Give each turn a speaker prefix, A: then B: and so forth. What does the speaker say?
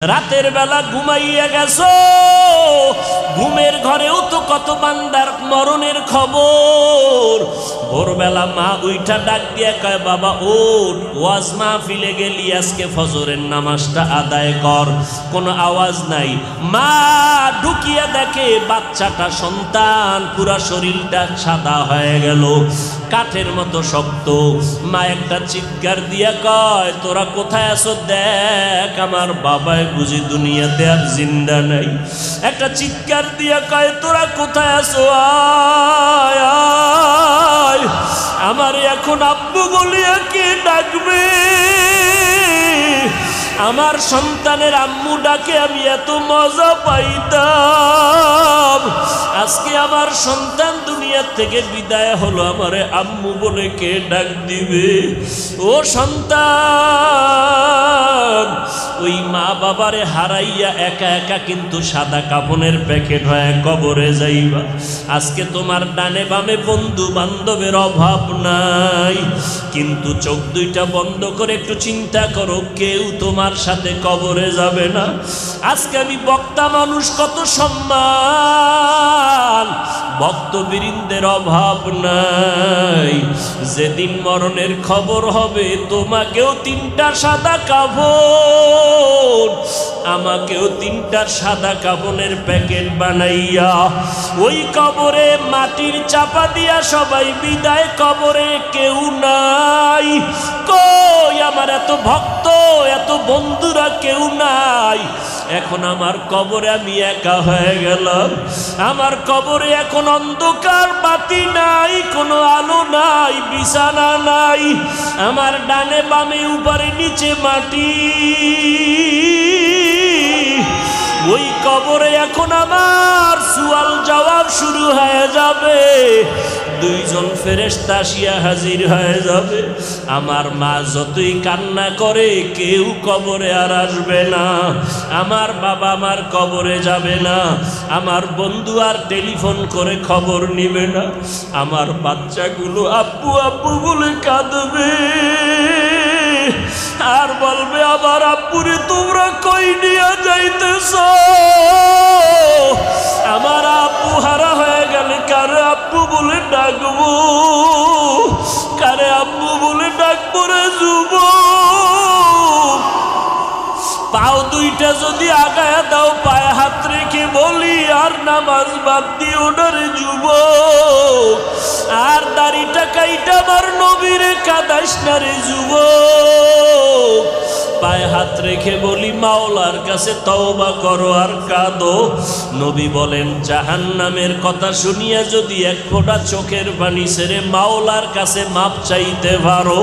A: রাতের বেলা ঘুমাইয়া গেছো, ঘুমের ঘরেও তো কত বান্দার মরণের খবর। ভোরবেলা মা উইঠা ডাক দিয়া কয়, বাবা ওঠ, ওয়াজ মাহফিলে গেলি, আজকে ফজরের নামাজটা আদায় কর। কোনো আওয়াজ নাই। মা ঢুকিয়া দেখে বাচ্চাটা, সন্তান, পুরা শরীরটা সাদা হয়ে গেল, কাঠের মতো শক্ত। মা একটা চিৎকার দিয়া কয়, তোরা কোথায় আছো? দেখ আমার বাবাই বুঝি দুনিয়াতে আর জিন্দা নাই। একটা চিৎকার দিয়া কয়, তোরা কোথায় আছো? আয় আয়, আমার এখন আব্বু বলিয়া কে ডাকবে? আমার সন্তানের আম্মু ডাকে আমি এত মজা পাইতাম, আজকে আমার সন্তান দুনিয়ার থেকে বিদায় হলো, আমারে আম্মু বলে কে ডাক দিবে? ও সন্তান, ওই মা বাবারে হারাইয়া একা একা কিন্তু সাদা কাফনের প্যাকেট হয়ে কবরে যাইবা। আজকে তোমার ডানে বামে বন্ধু বান্ধবের অভাব নাই, কিন্তু চোখ দুইটা বন্ধ করে একটু চিন্তা করো, কেউ তোমার সাথে কবরে যাবে না। আজকে আমি বক্তা মানুষ, কত সম্মান, ভক্তবৃন্দের অভাব নাই। যেদিন মরণের খবর হবে, তোমাকেও তিনটা সাদা কাফন, আমাকেও তিনটা সাদা কাফনের প্যাকেট বানাইয়া ওই কবরে মাটির চাপা দিয়া সবাই বিদায়। কবরে কেউ নাই, কই আমার এত ভক্ত, এত বন্ধুরা কেউ নাই। এখন আমার কবরে আমি একা হয়ে গেলাম। আমার কবরে এখন অন্ধকার, বাতি নাই, কোনো আলো নাই, বিছানা নাই। আমার ডানে বামে উপরে নিচে মাটি। ওই কবরে এখন আমার সুয়াল জবাব শুরু হয়ে যাবে। দুইজন ফেরেশতা আসিয়া হাজির হয়ে যাবে। আমার মা যতই কান্না করে, কেউ কবরে আর আসবে না। আমার বাবা আমার কবরে যাবে না। আমার বন্ধু আর টেলিফোন করে খবর নিবে না। আমার বাচ্চাগুলো আব্বু আব্বু বলে কাঁদবে আর বলবে, আমার আব্বুরে তোমরা কই নিয়ে যাইতেছ? আমার আব্বু হারা হয়ে গেলে কারে আব্বু বলে ডাকবো? কারে আব্বু বলে ডাকবো রে যুবক? পাও দুইটা যদি আগায়া দাও, পায়ে হাত রেখে বলি, আর নামাজ বাদ দিও না রে যুবক। আর দাড়িটা কাইটা আমার নবীরে কাদাইস না রে যুবক। পায়ে হাত রেখে বলি, মাওলার কাছে তওবা করো আর কাঁদো। নবী বলেন, জাহান্নামের কথা শুনিয়া যদি এক ফোঁটা চোখের পানি ছেড়ে মাওলার কাছে মাপ চাইতে পারো,